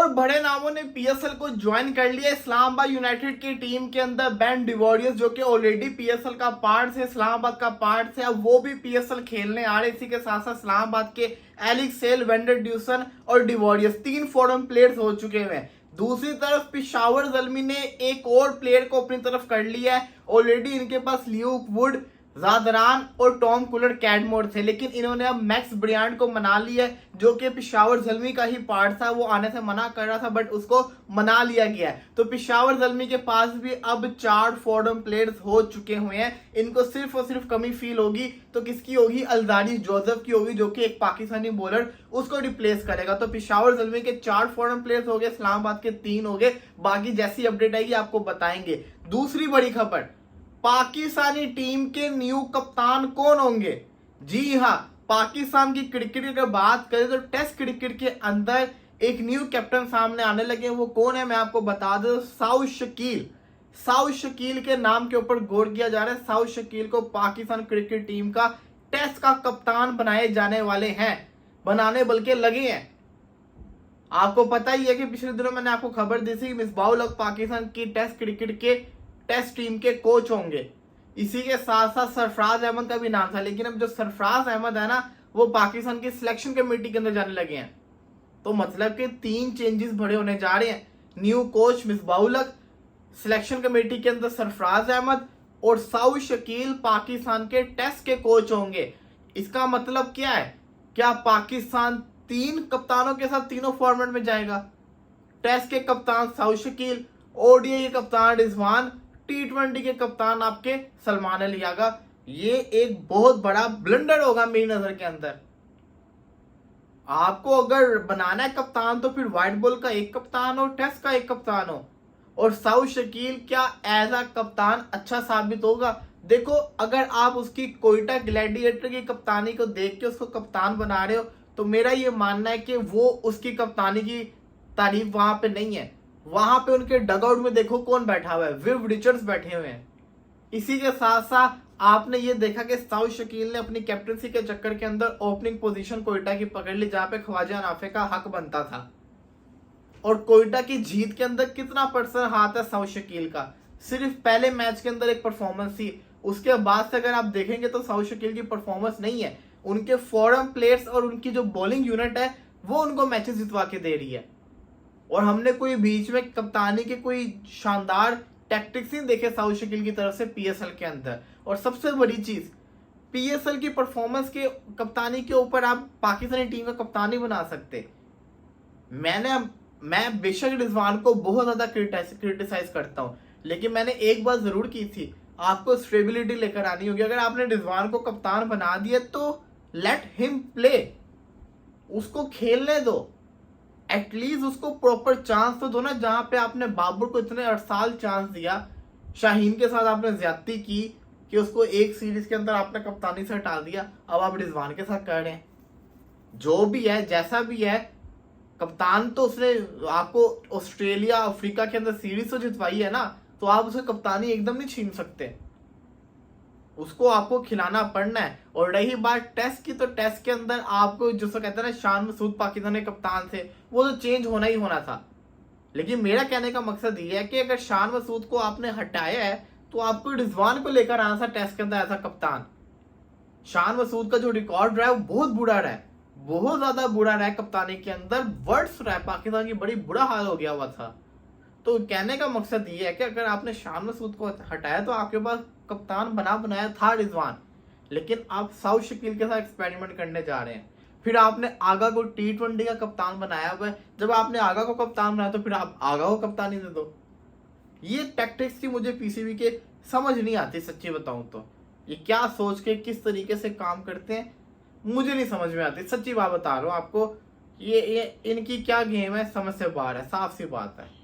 और बड़े नामों ने पीएसएल को ज्वाइन कर लिया। इस्लामाबाद यूनाइटेड की टीम के अंदर बेन डिवॉरियस जो कि ऑलरेडी पीएसएल का पार्ट है, इस्लामाबाद का पार्ट है, अब वो भी पीएसएल खेलने आ रहे। इसी के साथ साथ इस्लामाबाद के एलिक्स सेल, वेंडर ड्यूसन और डिवॉरियस 3 फॉरेन प्लेयर्स हो चुके हैं। दूसरी तरफ पिशावर ज़ल्मी ने एक और प्लेयर को अपनी तरफ कर लिया है। ऑलरेडी इनके पास ल्यूक वुड, ज़ादरान और टॉम कुलर कैडमोर थे, लेकिन इन्होंने अब मैक्स ब्रियांट को मना लिया है जो कि पिशावर ज़ल्मी का ही पार्ट था। वो आने से मना कर रहा था बट उसको मना लिया गया है। तो पिशावर ज़ल्मी के पास भी अब 4 फॉरेन प्लेयर्स हो चुके हुए हैं। इनको सिर्फ और सिर्फ कमी फील होगी तो किसकी होगी? अल्जारी जोसेफ की होगी, जो कि एक पाकिस्तानी बॉलर उसको रिप्लेस करेगा। तो पिशावर ज़ल्मी के 4 फॉरेन प्लेयर्स हो गए, इस्लामाबाद के 3 हो गए। बाकी जैसी अपडेट आएगी आपको बताएंगे। दूसरी बड़ी खबर, पाकिस्तानी टीम के न्यू कप्तान कौन होंगे? जी हां, पाकिस्तान की क्रिकेट की अगर बात करें तो टेस्ट क्रिकेट के अंदर एक न्यू कैप्टन सामने आने लगे। वो कौन है मैं आपको बता दूं, साउद शकील। साउद शकील के नाम के ऊपर गौर किया जा रहा है। साउद शकील को पाकिस्तान क्रिकेट टीम का टेस्ट का कप्तान बनाए जाने वाले हैं, बनाने बल्कि लगे हैं। आपको पता ही है कि पिछले दिनों मैंने आपको खबर दी थी कि मिसबाहुल हक पाकिस्तान की टेस्ट क्रिकेट के टेस्ट टीम के कोच होंगे। इसी के साथ साथ सरफराज अहमद का भी नाम था, लेकिन अब जो सरफराज अहमद है ना, वो पाकिस्तान की सिलेक्शन कमेटी के अंदर जाने लगे हैं। तो मतलब कि 3 चेंजेस बड़े होने जा रहे हैं। न्यू कोच मिसबाहुल हक, सिलेक्शन कमेटी के अंदर सरफराज अहमद और साउद शकील पाकिस्तान के टेस्ट के कोच होंगे। इसका मतलब क्या है? क्या पाकिस्तान 3 कप्तानों के साथ तीनों फॉर्मेट में जाएगा? टेस्ट के कप्तान साउद शकील, ओडीआई के कप्तान रिजवान, T20 के कप्तान आपके सलमान अली आगा। ये एक बहुत बड़ा ब्लंडर होगा मेरी नजर के अंदर। आपको अगर बनाना है कप्तान तो फिर व्हाइट बॉल का एक कप्तान हो, टेस्ट का एक कप्तान हो। और साउद शकील क्या एज अ कप्तान अच्छा साबित होगा? देखो, अगर आप उसकी कोयटा ग्लैडिएटर की कप्तानी को देख के उसको कप्तान बना रहे हो तो मेरा ये मानना है कि वो उसकी कप्तानी की तारीफ वहां पे नहीं है। वहां पे उनके डगआउट में देखो कौन बैठा हुआ है, विव रिचर्ड्स बैठे हुए हैं। इसी के साथ साथ आपने ये देखा कि साउद शकील ने अपनी कैप्टनसी के चक्कर के अंदर ओपनिंग पोजीशन कोयटा की पकड़ ली, जहां पे ख्वाजा नाफे का हक बनता था। और कोयटा की जीत के अंदर कितना % हाथ है साउद शकील का? सिर्फ पहले मैच के अंदर एक परफॉर्मेंस थी, उसके बाद से अगर आप देखेंगे तो साउद शकील की परफॉर्मेंस नहीं है। उनके फॉरेन प्लेयर्स और उनकी जो बॉलिंग यूनिट है वो उनको मैचेस जितवा के दे रही है। और हमने कोई बीच में कप्तानी के कोई शानदार टैक्टिक्स नहीं देखे साउद शकील की तरफ से पीएसएल के अंदर। और सबसे बड़ी चीज, पीएसएल की परफॉर्मेंस के कप्तानी के ऊपर आप पाकिस्तानी टीम का कप्तान नहीं बना सकते। मैं बेशक रिजवान को बहुत ज्यादा क्रिटिसाइज करता हूं, लेकिन मैंने एक बात जरूर की थी, आपको स्टेबिलिटी लेकर आनी होगी। अगर आपने रिजवान को कप्तान बना दिया तो लेट हिम प्ले, उसको खेलने दो। एटलीस्ट उसको प्रॉपर चांस तो दो ना। जहां पे आपने बाबर को इतने 8 साल चांस दिया, शाहीन के साथ आपने ज्यादती की कि उसको एक सीरीज के अंदर आपने कप्तानी से हटा दिया, अब आप रिजवान के साथ कर रहे हैं। जो भी है, जैसा भी है, कप्तान तो उसने आपको ऑस्ट्रेलिया अफ्रीका के अंदर सीरीज तो जितवाई है ना, तो आप उसकी कप्तानी एकदम नहीं छीन सकते। उसको आपको खिलाना पड़ना है। और रही बात टेस्ट की, तो टेस्ट के अंदर आपको जो कहते हैं ना, शान मसूद पाकिस्तान के कप्तान थे, वो तो चेंज होना ही होना था। लेकिन मेरा कहने का मकसद ये है कि अगर शान मसूद को आपने हटाया है तो आपको रिजवान को लेकर आना था टेस्ट के अंदर ऐसा कप्तान। शान मसूद का जो रिकॉर्ड रहा है वो बहुत बुरा रहा है, बहुत ज्यादा बुरा रहा है कप्तानी के अंदर। वर्ड्स रहा है, पाकिस्तान की बड़ी बुरा हाल हो गया हुआ था। तो कहने का मकसद ये है कि अगर आपने शान मसूद को हटाया तो आपके पास कप्तान बनाया था रिजवान, लेकिन आप साउद शकील के साथ एक्सपेरिमेंट करने जा रहे हैं। फिर आपने आगा को T20 का कप्तान बनाया हुआ है। जब आपने आगा को कप्तान बनाया तो फिर आप आगा को कप्तानी दे दो। ये टैक्टिक्स की मुझे पीसीबी के समझ नहीं आती, सच्ची बताऊं तो। ये क्या सोच के किस तरीके से काम करते हैं मुझे नहीं समझ में आती, सच्ची बात बता रहा हूं आपको। ये इनकी क्या गेम है, समझ से बाहर है, साफ सी बात है।